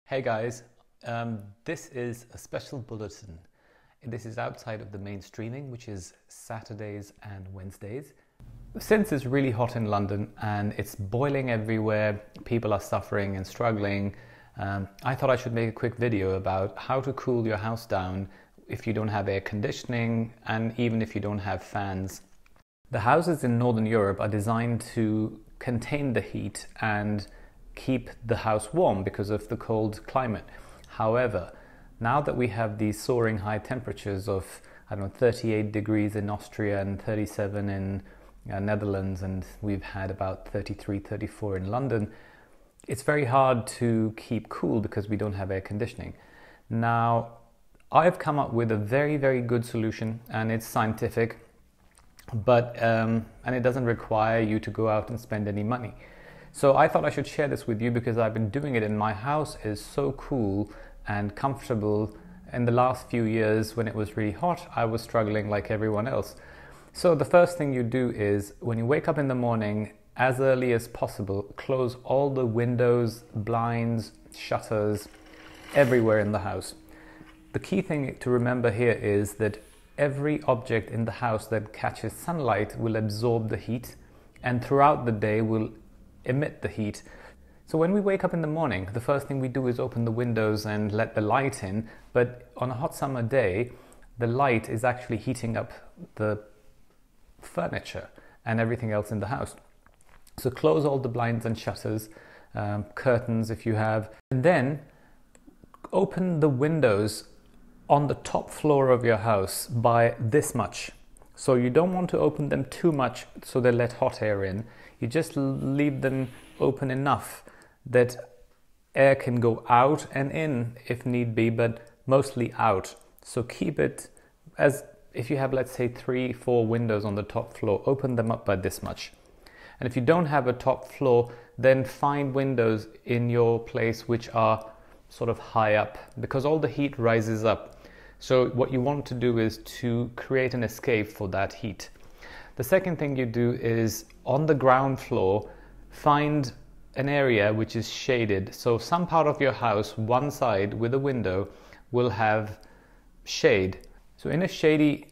Hey guys, this is a special bulletin. This is outside of the main streaming, which is Saturdays and Wednesdays. Since it's really hot in London and it's boiling everywhere, people are suffering and struggling, I thought I should make a quick video about how to cool your house down if you don't have air conditioning and even if you don't have fans. The houses in Northern Europe are designed to contain the heat and keep the house warm because of the cold climate. However, now that we have these soaring high temperatures of, 38 degrees in Austria and 37 in Netherlands, and we've had about 33, 34 in London, it's very hard to keep cool because we don't have air conditioning. Now, I've come up with a very, very good solution, and it's scientific, but and it doesn't require you to go out and spend any money. So I thought I should share this with you because I've been doing it and my house is so cool and comfortable. In the last few years when it was really hot, I was struggling like everyone else. So the first thing you do is when you wake up in the morning, as early as possible, close all the windows, blinds, shutters, everywhere in the house. The key thing to remember here is that every object in the house that catches sunlight will absorb the heat and throughout the day will emit the heat. So when we wake up in the morning, the first thing we do is open the windows and let the light in, but on a hot summer day, the light is actually heating up the furniture and everything else in the house. So close all the blinds and shutters, curtains if you have, and then open the windows on the top floor of your house by this much. So you don't want to open them too much so they let hot air in. You just leave them open enough that air can go out and in if need be, but mostly out. So keep it as if you have, let's say, 3-4 windows on the top floor, open them up by this much. And if you don't have a top floor, then find windows in your place which are sort of high up because all the heat rises up. So what you want to do is to create an escape for that heat. The second thing you do is on the ground floor, find an area which is shaded. So some part of your house, one side with a window, will have shade. So in a shady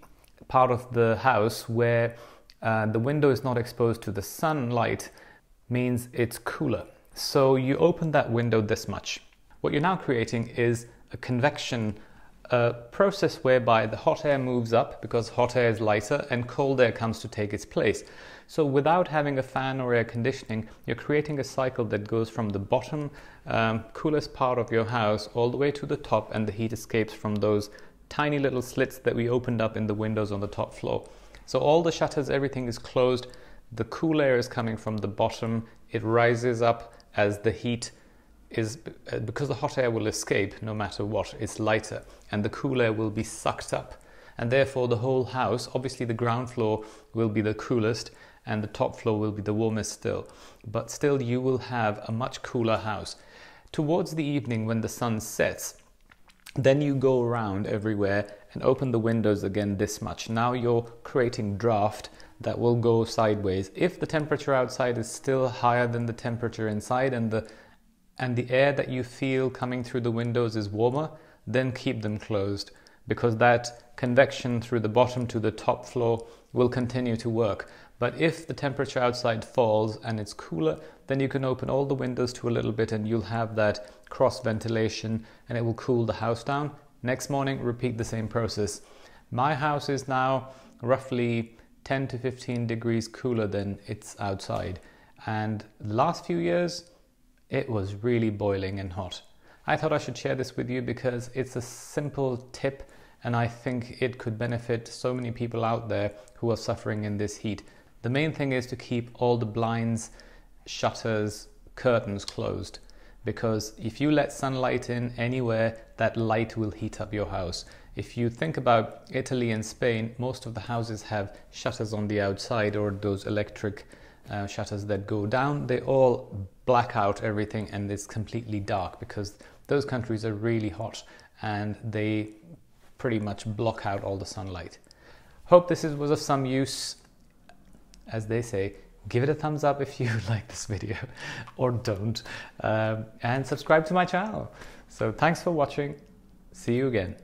part of the house where the window is not exposed to the sunlight means it's cooler. So you open that window this much. What you're now creating is a convection process whereby the hot air moves up because hot air is lighter and cold air comes to take its place. So without having a fan or air conditioning, you're creating a cycle that goes from the bottom, coolest part of your house all the way to the top, and the heat escapes from those tiny little slits that we opened up in the windows on the top floor. So all the shutters, everything is closed. The cool air is coming from the bottom. It rises up as the heat is, because the hot air will escape no matter what, it's lighter, and the cool air will be sucked up, and therefore the whole house, obviously the ground floor will be the coolest and the top floor will be the warmest still, but still you will have a much cooler house. Towards the evening when the sun sets, then you go around everywhere and open the windows again this much. Now you're creating draft that will go sideways. If the temperature outside is still higher than the temperature inside and the air that you feel coming through the windows is warmer, then keep them closed because that convection through the bottom to the top floor will continue to work. But if the temperature outside falls and it's cooler, then you can open all the windows to a little bit and you'll have that cross ventilation and it will cool the house down. Next morning, repeat the same process. My house is now roughly 10 to 15 degrees cooler than it's outside. And the last few years, it was really boiling and hot. I thought I should share this with you because it's a simple tip and I think it could benefit so many people out there who are suffering in this heat. The main thing is to keep all the blinds, shutters, curtains closed because if you let sunlight in anywhere, that light will heat up your house. If you think about Italy and Spain, most of the houses have shutters on the outside or those electric shutters that go down. They all black out everything and it's completely dark because those countries are really hot and they pretty much block out all the sunlight. Hope this was of some use. As they say, give it a thumbs up if you like this video or don't, and subscribe to my channel. So thanks for watching. See you again.